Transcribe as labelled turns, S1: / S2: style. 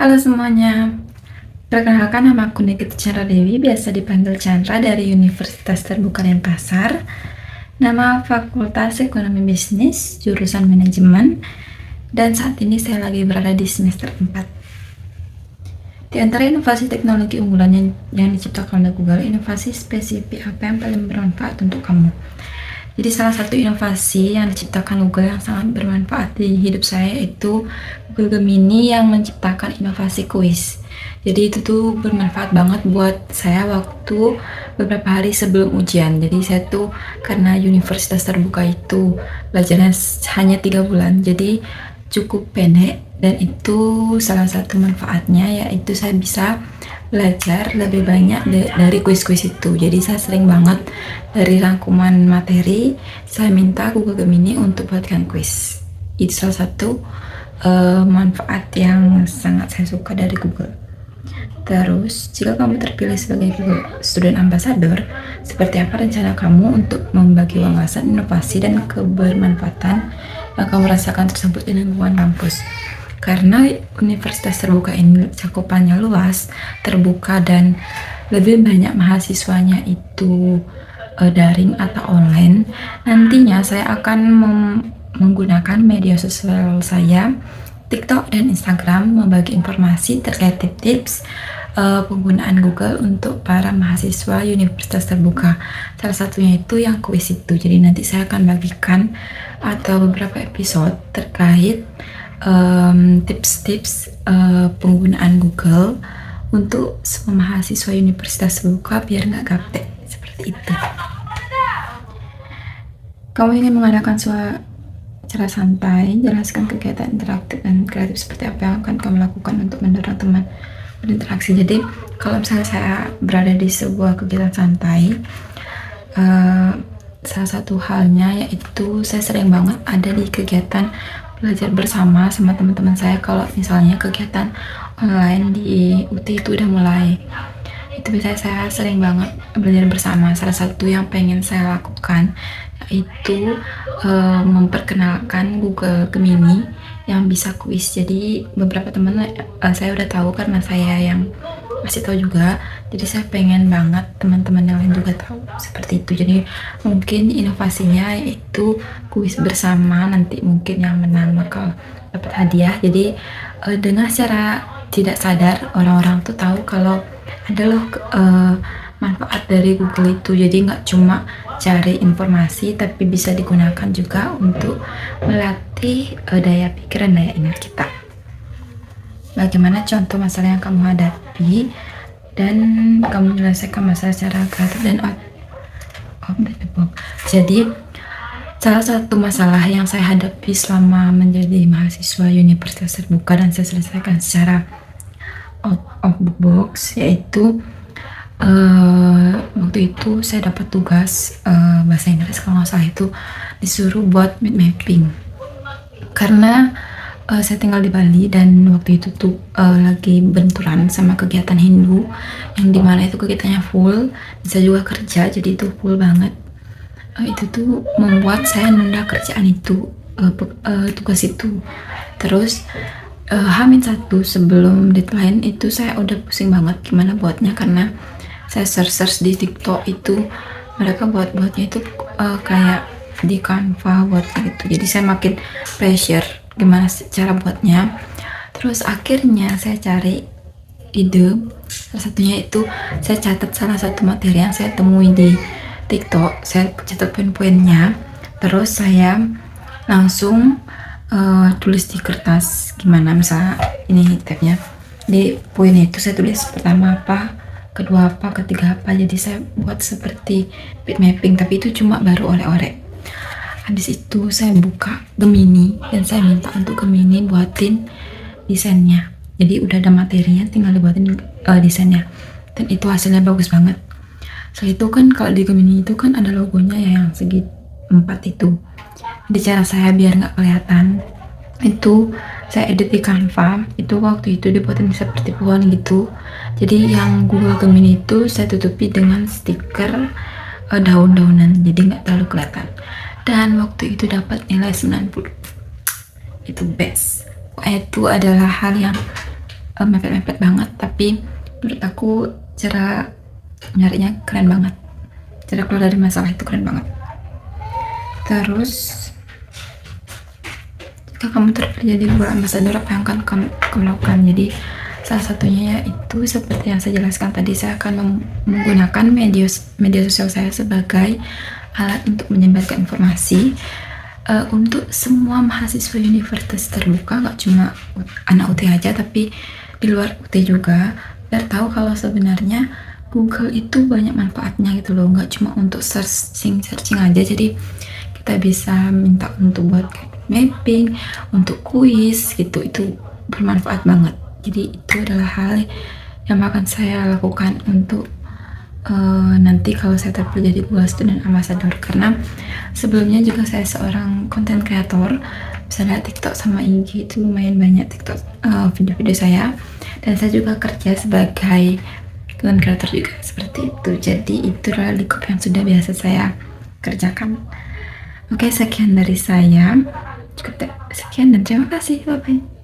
S1: Halo semuanya, perkenalkan nama aku Nikita Chandra Dewi, biasa dipanggil Chandra dari Universitas Terbuka Denpasar. Nama Fakultas Ekonomi Bisnis, jurusan Manajemen, dan saat ini saya lagi berada di semester 4. Di antara inovasi teknologi unggulan yang diciptakan oleh Google, inovasi spesifik apa yang paling bermanfaat untuk kamu? Jadi salah satu inovasi yang diciptakan Google yang sangat bermanfaat di hidup saya itu Google Gemini yang menciptakan inovasi kuis. Jadi itu tuh bermanfaat banget buat saya waktu beberapa hari sebelum ujian. Jadi saya tuh karena universitas terbuka itu belajarnya hanya 3 bulan, jadi cukup pendek, dan itu salah satu manfaatnya yaitu saya bisa belajar lebih banyak dari kuis-kuis itu. Jadi saya sering banget dari rangkuman materi saya minta Google Gemini untuk buatkan kuis. Itu salah satu manfaat yang sangat saya suka dari Google. Terus, jika kamu terpilih sebagai Google Student Ambassador, seperti apa rencana kamu untuk membagi wawasan, inovasi, dan kebermanfaatan yang kamu rasakan tersebut di lingkungan kampus? Karena universitas terbuka ini cakupannya luas, terbuka, dan lebih banyak mahasiswanya itu daring atau online, nantinya saya akan menggunakan media sosial saya, TikTok dan Instagram, membagi informasi terkait tips penggunaan Google untuk para mahasiswa universitas terbuka. Salah satunya itu yang kuis itu. Jadi nanti saya akan bagikan atau beberapa episode terkait tips-tips penggunaan Google untuk semua mahasiswa universitas terbuka biar nggak gaptek seperti itu. Kamu ingin mengadakan secara santai, jelaskan kegiatan interaktif dan kreatif seperti apa yang akan kamu lakukan untuk mendorong teman berinteraksi. Jadi kalau misalnya saya berada di sebuah kegiatan santai, salah satu halnya yaitu saya sering banget ada di kegiatan belajar bersama sama teman-teman saya. Kalau misalnya kegiatan online di UT itu udah mulai, itu biasanya saya sering banget belajar bersama. Salah satu yang pengen saya lakukan yaitu memperkenalkan Google Gemini yang bisa kuis. Jadi beberapa teman saya udah tahu karena saya yang masih tahu juga, jadi saya pengen banget teman-teman yang lain juga tahu seperti itu. Jadi mungkin inovasinya yaitu kuis bersama, nanti mungkin yang menang bakal dapat hadiah. Jadi dengan secara tidak sadar orang-orang tuh tahu kalau ada loh manfaat dari Google itu. Jadi nggak cuma cari informasi, tapi bisa digunakan juga untuk melatih daya pikir dan daya ingat kita. Bagaimana contoh masalah yang kamu hadapi dan kamu menyelesaikan masalah secara kreatif dan out of the box. Jadi salah satu masalah yang saya hadapi selama menjadi mahasiswa universitas terbuka dan saya selesaikan secara out of the box yaitu waktu itu saya dapat tugas bahasa Inggris, kalau nggak salah itu disuruh buat map mapping. Karena saya tinggal di Bali dan waktu itu tuh lagi benturan sama kegiatan Hindu yang dimana itu kegiatannya full, saya juga kerja, jadi itu full banget. Itu tuh membuat saya nunda kerjaan itu, tugas itu. Terus H-1 sebelum deadline itu saya udah pusing banget gimana buatnya, karena saya search di TikTok itu mereka buatnya itu kayak di Canva buat gitu. Jadi saya makin pressure gimana cara buatnya. Terus akhirnya saya cari ide, salah satunya itu saya catat salah satu materi yang saya temui di TikTok, saya catat poin-poinnya, terus saya langsung tulis di kertas. Gimana misalnya ini tabnya, di poin itu saya tulis pertama apa, kedua apa, ketiga apa. Jadi saya buat seperti bit mapping, tapi itu cuma baru oleh-oleh. Habis itu saya buka Gemini dan saya minta untuk Gemini buatin desainnya. Jadi udah ada materinya, tinggal dibuatin desainnya, dan itu hasilnya bagus banget. Setelah itu kan kalau di Gemini itu kan ada logonya ya yang segi 4 itu. Jadi cara saya biar nggak kelihatan itu saya edit di Canva. Itu waktu itu dibuatin seperti pohon gitu. Jadi yang Google Gemini itu saya tutupi dengan stiker daun-daunan, jadi nggak terlalu kelihatan. Dan waktu itu dapat nilai 90. Itu best. Itu adalah hal yang mepet-mepet banget, tapi menurut aku cara nyarinya keren banget, cara keluar dari masalah itu keren banget. Terus jika kamu terpilih jadi Google Ambassador, apa yang akan kamu lakukan? Jadi salah satunya yaitu seperti yang saya jelaskan tadi, saya akan menggunakan media sosial saya sebagai alat untuk menyebarkan informasi untuk semua mahasiswa universitas terbuka, nggak cuma anak UT aja tapi di luar UT juga, biar tahu kalau sebenarnya Google itu banyak manfaatnya gitu loh, nggak cuma untuk searching aja. Jadi kita bisa minta untuk buat mapping, untuk kuis gitu, itu bermanfaat banget. Jadi itu adalah hal yang akan saya lakukan untuk nanti kalau saya terpilih jadi Google Student Ambassador, karena sebelumnya juga saya seorang content creator, misalnya TikTok sama IG itu lumayan banyak TikTok video-video saya, dan saya juga kerja sebagai content creator juga seperti itu. Jadi itu adalah lingkup yang sudah biasa saya kerjakan. Oke, sekian dari saya, cukup sekian dan terima kasih, bye bye.